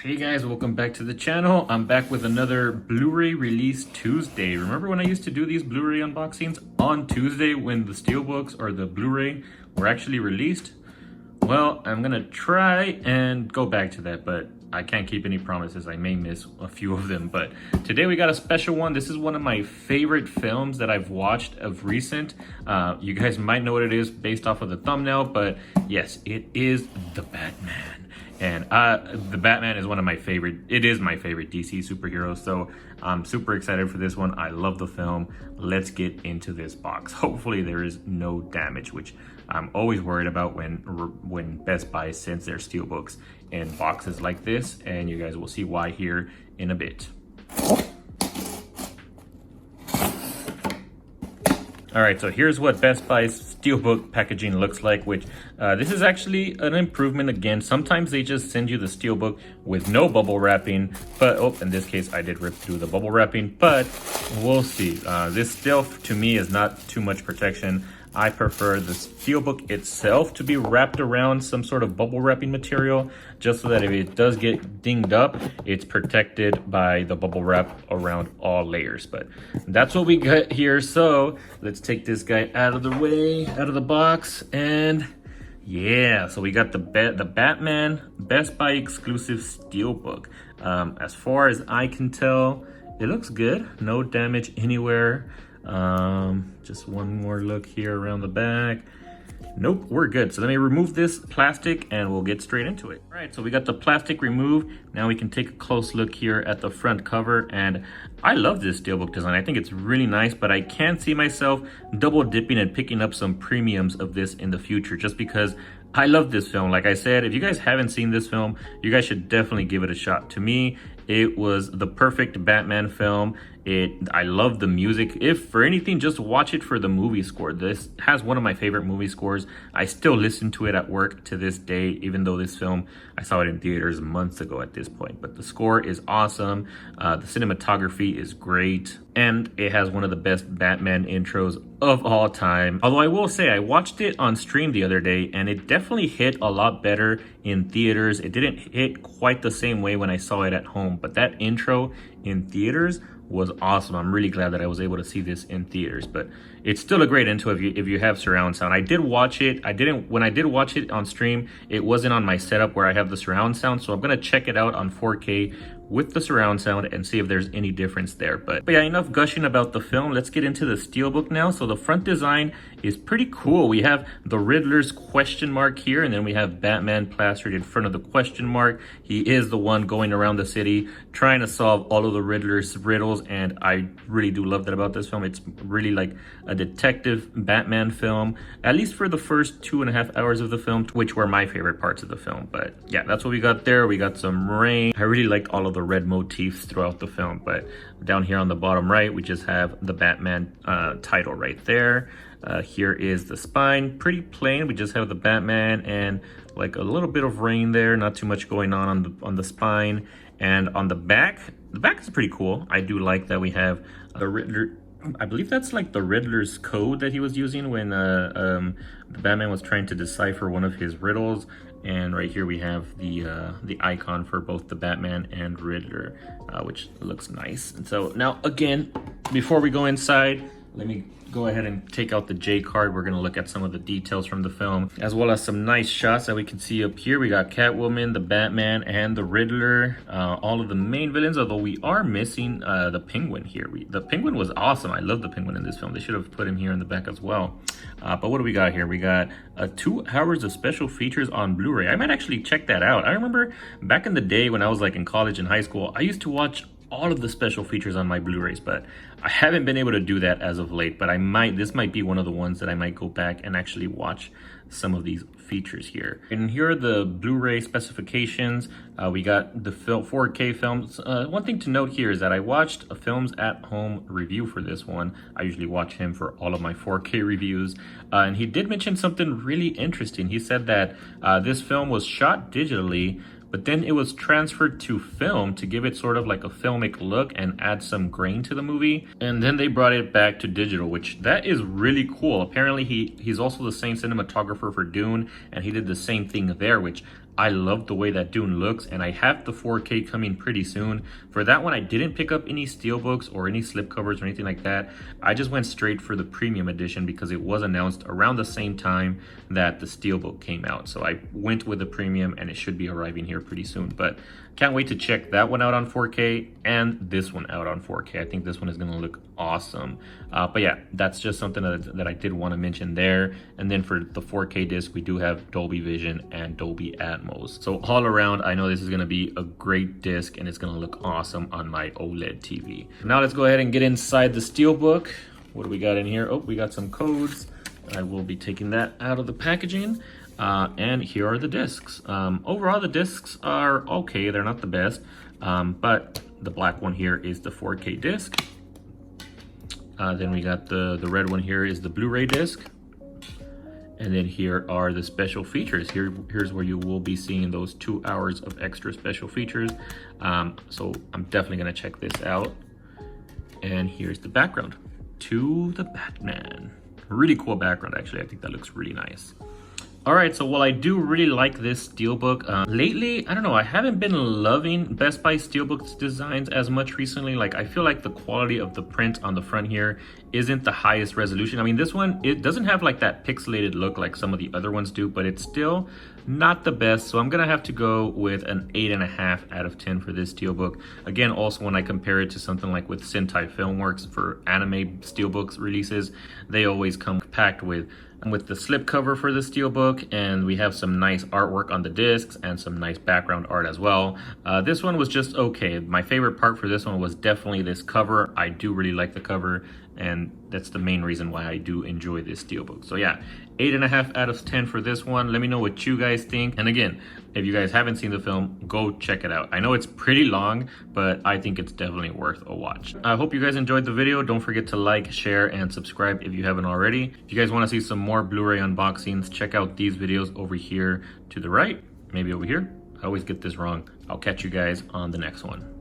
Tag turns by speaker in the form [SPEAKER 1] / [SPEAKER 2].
[SPEAKER 1] Hey guys, welcome back to the channel. I'm back with another Blu-ray release Tuesday. Remember when I used to do these Blu-ray unboxings on Tuesday when the Steelbooks or the Blu-ray were actually released? Well, I'm gonna try and go back to that, but I can't keep any promises. I may miss a few of them, but today we got a special one. This is one of my favorite films that I've watched of recent. You guys might know what it is based off of the thumbnail, but yes, it is The Batman. And the Batman is one of my favorite, it is my favorite DC superhero, so I'm super excited for this one. I love the film. Let's get into this box. Hopefully there is no damage, which I'm always worried about when Best Buy sends their steelbooks in boxes like this, and you guys will see why here in a bit. All right, so here's what Best Buy's Steelbook packaging looks like, which this is actually an improvement again. Sometimes they just send you the Steelbook with no bubble wrapping, but oh, in this case, I did rip through the bubble wrapping, but we'll see. This still, to me, is not too much protection. I prefer the Steelbook itself to be wrapped around some sort of bubble wrapping material, just so that if it does get dinged up, it's protected by the bubble wrap around all layers. But that's what we got here. So let's take this guy out of the way, out of the box, and yeah, so we got the Batman Best Buy exclusive Steelbook. As far as I can tell, it looks good. No damage anywhere. Just one more look here around the back. Nope, we're good. So let me remove this plastic and we'll get straight into it. All right, so we got the plastic removed. Now we can take a close look here at the front cover, and I love this Steelbook design. I think it's really nice, but I can see myself double dipping and picking up some premiums of this in the future, just because I love this film. Like I said, if you guys haven't seen this film, you guys should definitely give it a shot. To me, it was the perfect Batman film. I love the music. If for anything, just watch it for the movie score. This has one of my favorite movie scores. I still listen to it at work to this day, even though this film, I saw it in theaters months ago at this point. But the score is awesome. The cinematography is great. And it has one of the best Batman intros of all time. Although I will say, I watched it on stream the other day, and it definitely hit a lot better in theaters. It didn't hit quite the same way when I saw it at home, but that intro in theaters was awesome. I'm really glad that I was able to see this in theaters, but it's still a great intro if you have surround sound. I did watch it. When I did watch it on stream, it wasn't on my setup where I have the surround sound, so I'm gonna check it out on 4K with the surround sound and see if there's any difference there. But yeah, enough gushing about the film. Let's get into the Steelbook now. So the front design is pretty cool. We have the Riddler's question mark here, and then we have Batman plastered in front of the question mark. He is the one going around the city trying to solve all of the Riddler's riddles, and I really do love that about this film. It's really like a detective Batman film, at least for the first 2.5 hours of the film, which were my favorite parts of the film. But yeah, that's what we got there. We got some rain. I really liked all of the red motifs throughout the film. But down here on the bottom right, we just have the Batman title right there. Here is the spine, pretty plain. We just have the Batman and like a little bit of rain there, not too much going on the spine. And on the back is pretty cool. I do like that we have the Riddler. I believe that's like the Riddler's code that he was using when the Batman was trying to decipher one of his riddles. And right here we have the icon for both the Batman and Riddler, which looks nice. And so now again, before we go inside, let me go ahead and take out the J card. We're gonna look at some of the details from the film, as well as some nice shots that we can see up here. We got Catwoman, the Batman, and the Riddler, all of the main villains, although we are missing the Penguin here. The Penguin was awesome. I love the Penguin in this film. They should have put him here in the back as well. But what do we got here? We got 2 hours of special features on Blu-ray. I might actually check that out. I remember back in the day when I was like in college and high school, I used to watch all of the special features on my Blu-rays, but I haven't been able to do that as of late. But this might be one of the ones that I might go back and actually watch some of these features here. And here are the Blu-ray specifications. We got the 4K films. One thing to note here is that I watched a Films at Home review for this one. I usually watch him for all of my 4K reviews. And he did mention something really interesting. He said that this film was shot digitally, but then it was transferred to film to give it sort of like a filmic look and add some grain to the movie. And then they brought it back to digital, which that is really cool. Apparently he's also the same cinematographer for Dune, and he did the same thing there, which I love the way that Dune looks, and I have the 4K coming pretty soon. For that one, I didn't pick up any steelbooks or any slipcovers or anything like that. I just went straight for the premium edition because it was announced around the same time that the steelbook came out. So I went with the premium, and it should be arriving here pretty soon. But can't wait to check that one out on 4K and this one out on 4K. I think this one is going to look awesome. But yeah, that's just something that I did want to mention there. And then for the 4K disc, we do have Dolby Vision and Dolby Atmos. So all around, I know this is going to be a great disc, and it's going to look awesome on my OLED TV. Now let's go ahead and get inside the steelbook. What do we got in here? Oh, we got some codes. I will be taking that out of the packaging. And here are the discs. Overall, the discs are okay. They're not the best, but the black one here is the 4K disc. Then we got the red one here is the Blu-ray disc. And then here are the special features. Here's where you will be seeing those 2 hours of extra special features. So I'm definitely gonna check this out. And here's the background to the Batman. Really cool background, actually. I think that looks really nice. All right, so while I do really like this steelbook, lately, I don't know, I haven't been loving Best Buy steelbook designs as much recently. Like, I feel like the quality of the print on the front here isn't the highest resolution. I mean, this one, it doesn't have like that pixelated look like some of the other ones do, but it's still not the best. So I'm gonna have to go with an 8.5 out of 10 for this steelbook. Again, also when I compare it to something like with Sentai Filmworks for anime steelbooks releases, they always come packed with the slipcover for the steelbook, and we have some nice artwork on the discs and some nice background art as well. This one was just okay. My favorite part for this one was definitely this cover. I do really like the cover, and that's the main reason why I do enjoy this steelbook. So yeah, 8.5 out of 10 for this one. Let me know what you guys think. And again, if you guys haven't seen the film, go check it out. I know it's pretty long, but I think it's definitely worth a watch. I hope you guys enjoyed the video. Don't forget to like, share, and subscribe if you haven't already. If you guys want to see some more Blu-ray unboxings, check out these videos over here to the right, maybe over here. I always get this wrong. I'll catch you guys on the next one.